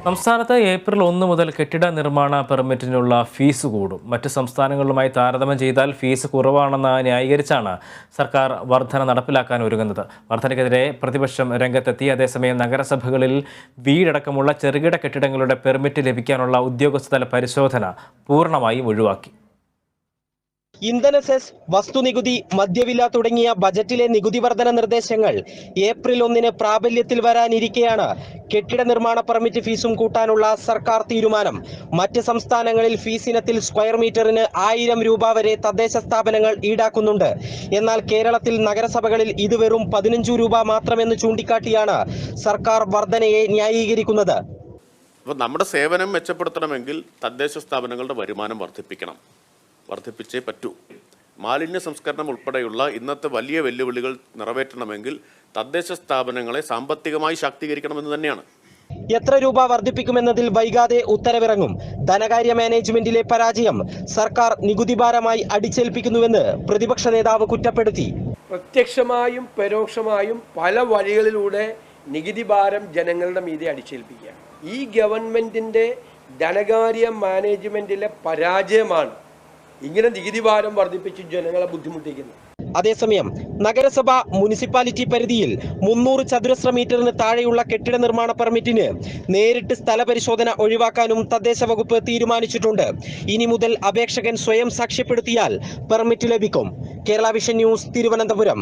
സംസ്ഥാനത്ത് ഏപ്രിൽ 1 മുതൽ കെട്ടിട നിർമ്മാണ പെർമിറ്റിനുള്ള ഫീസ് കൂടും. മറ്റ് സംസ്ഥാനങ്ങളുമായി താരതമ്യം ചെയ്താൽ ഫീസ് കുറവാണെന്ന് ന്യായീകരിച്ചാണ് സർക്കാർ വർധന നടപ്പിലാക്കാൻ ഒരുങ്ങുന്നത്. വർധനയ്ക്കെതിരെ പ്രതിപക്ഷം രംഗത്തെത്തി. അതേസമയം നഗരസഭകളിൽ വീടടക്കമുള്ള ചെറുകിട കെട്ടിടങ്ങളുടെ പെർമിറ്റ് ലഭിക്കാനുള്ള ഉദ്യോഗസ്ഥതല പരിശോധന പൂർണ്ണമായും ഒഴിവാക്കി. ഇന്ധന സെസ്, വസ്തുനികുതി, മദ്യവില തുടങ്ങിയ ബജറ്റിലെ നികുതി വർധന നിർദ്ദേശങ്ങൾ ഏപ്രിൽ 1 പ്രാബല്യത്തിൽ വരാനിരിക്കെയാണ് കെട്ടിട നിർമ്മാണ പെർമിറ്റ് ഫീസും കൂട്ടാനുള്ള സർക്കാർ തീരുമാനം. മറ്റ് സംസ്ഥാനങ്ങളിൽ ഫീസ് ഇനത്തിൽ സ്ക്വയർ മീറ്ററിന് 1000 രൂപ വരെ തദ്ദേശ സ്ഥാപനങ്ങൾ ഈടാക്കുന്നുണ്ട്. എന്നാൽ കേരളത്തിൽ നഗരസഭകളിൽ ഇത് വെറും 15 രൂപ മാത്രമെന്ന് ചൂണ്ടിക്കാട്ടിയാണ് സർക്കാർ വർധനയെ ന്യായീകരിക്കുന്നത്. അപ്പോൾ നമ്മുടെ സേവനം മെച്ചപ്പെടുത്തണമെങ്കിൽ തദ്ദേശ സ്ഥാപനങ്ങളുടെ വരുമാനം വർദ്ധിപ്പിച്ചേ പറ്റൂ. മാലിന്യ സംസ്കരണം ഉൾപ്പെടെയുള്ള ഇന്നത്തെ വലിയ വെല്ലുവിളികൾ നിറവേറ്റണമെങ്കിൽ തദ്ദേശ സ്ഥാപനങ്ങളെ സാമ്പത്തികമായി ശാക്തീകരിക്കണമെന്ന് തന്നെയാണ്. എത്ര രൂപ വർദ്ധിപ്പിക്കുമെന്നതിൽ വൈകാതെ ഉത്തരവിറങ്ങും. ധനകാര്യ മാനേജ്മെന്റിലെ പരാജയം സർക്കാർ നികുതി ഭാരമായി അടിച്ചേൽപ്പിക്കുന്നുവെന്ന് പ്രതിപക്ഷ നേതാവ് കുറ്റപ്പെടുത്തി. പ്രത്യക്ഷമായും പരോക്ഷമായും പല വഴികളിലൂടെ നികുതി ഭാരം ജനങ്ങളുടെ മീതെ അടിച്ചേൽപ്പിക്കുക ഈ ഗവൺമെന്റിന്റെ ധനകാര്യ മാനേജ്മെന്റിലെ പരാജയമാണ് ഇങ്ങനെ നികുതി ഭാരം വർദ്ധിപ്പിച്ച് ജനങ്ങളെ ബുദ്ധിമുട്ടിക്കുന്നത്. അതേസമയം നഗരസഭ മുനിസിപ്പാലിറ്റി പരിധിയിൽ 300 ചതുരശ്ര മീറ്ററിന് താഴെയുള്ള കെട്ടിട നിർമ്മാണ പെർമിറ്റിന് നേരിട്ട് സ്ഥലപരിശോധന ഒഴിവാക്കാനും തദ്ദേശ വകുപ്പ് തീരുമാനിച്ചിട്ടുണ്ട്. ഇനി മുതൽ അപേക്ഷകൻ സ്വയം സാക്ഷ്യപ്പെടുത്തിയാൽ പെർമിറ്റ് ലഭിക്കും. Kerala vision news, Thiruvananthapuram.